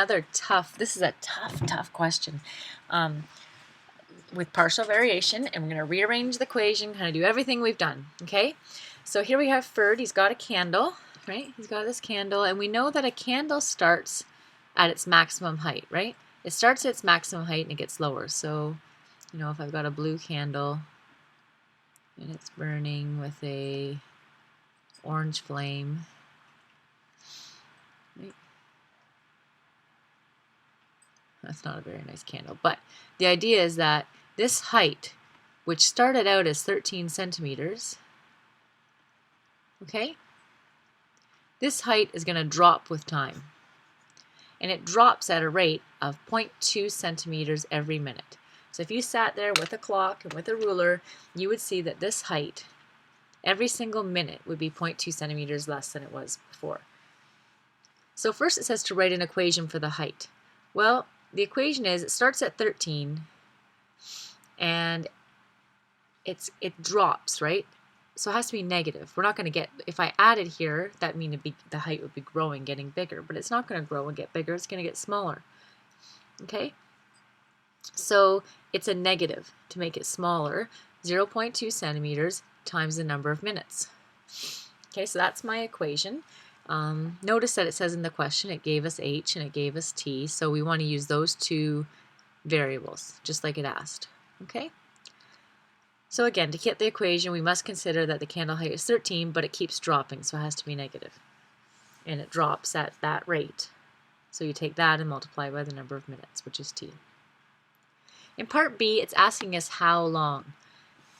This is a tough question with partial variation, and we're going to rearrange the equation, kind of do everything we've done, okay? So here we have Ferd, he's got a candle, right? He's got this candle, and we know that a candle starts at its maximum height, right? It starts at its maximum height and it gets lower. So, you know, if I've got a blue candle and it's burning with a orange flame, right? That's not a very nice candle, but the idea is that this height, which started out as 13 centimeters, okay, this height is going to drop with time, and it drops at a rate of 0.2 centimeters every minute. So if you sat there with a clock and with a ruler, you would see that this height every single minute would be 0.2 centimeters less than it was before. So first it says to write an equation for the height. Well, the equation is it starts at 13 and it drops, right? So it has to be negative. We're not going to get, if I added here, that means the height would be growing, getting bigger, but it's not going to grow and get bigger, it's going to get smaller. Okay? So it's a negative to make it smaller, 0.2 centimeters times the number of minutes. Okay, so that's my equation. Notice that it says in the question it gave us h and it gave us t, so we want to use those two variables, just like it asked. Okay? So again, to get the equation, we must consider that the candle height is 13, but it keeps dropping, so it has to be negative. And it drops at that rate. So you take that and multiply by the number of minutes, which is t. In part B, it's asking us how long.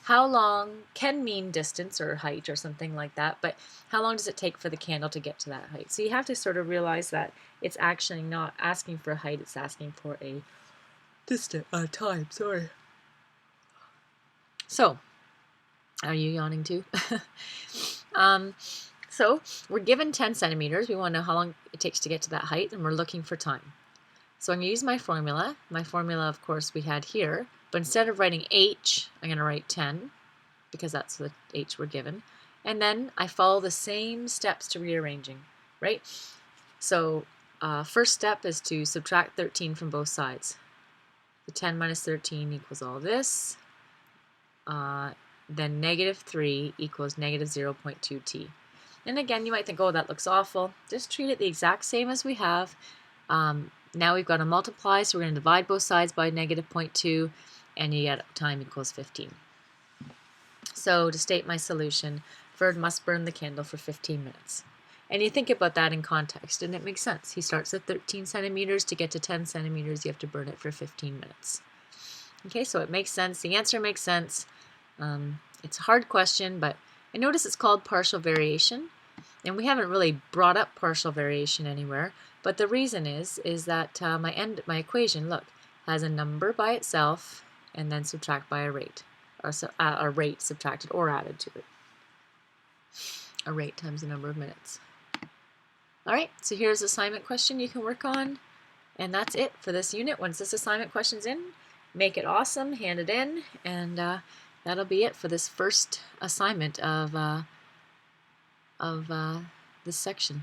How long can mean distance or height or something like that, but how long does it take for the candle to get to that height? So you have to sort of realize that it's actually not asking for a height, it's asking for a time, sorry. So, are you yawning too? So, we're given 10 centimeters. We want to know how long it takes to get to that height, and we're looking for time. So I'm going to use my formula. My formula, of course, we had here. But instead of writing h, I'm going to write 10, because that's the h we're given. And then I follow the same steps to rearranging, right? So first step is to subtract 13 from both sides. The 10 minus 13 equals all this. Then negative 3 equals negative 0.2t. And again, you might think, oh, that looks awful. Just treat it the exact same as we have. Now we've got to multiply, so we're going to divide both sides by negative 0.2, and you get time equals 15. So to state my solution, Ferd must burn the candle for 15 minutes. And you think about that in context, and it makes sense. He starts at 13 centimeters. To get to 10 centimeters, you have to burn it for 15 minutes. Okay, so it makes sense. The answer makes sense. It's a hard question, but I notice it's called partial variation, and we haven't really brought up partial variation anywhere. But the reason is that my equation, look, has a number by itself and then subtract by a rate, or a rate subtracted or added to it. A rate times the number of minutes. All right, so here's assignment question you can work on, and that's it for this unit. Once this assignment question's in, make it awesome, hand it in, and that'll be it for this first assignment of this section.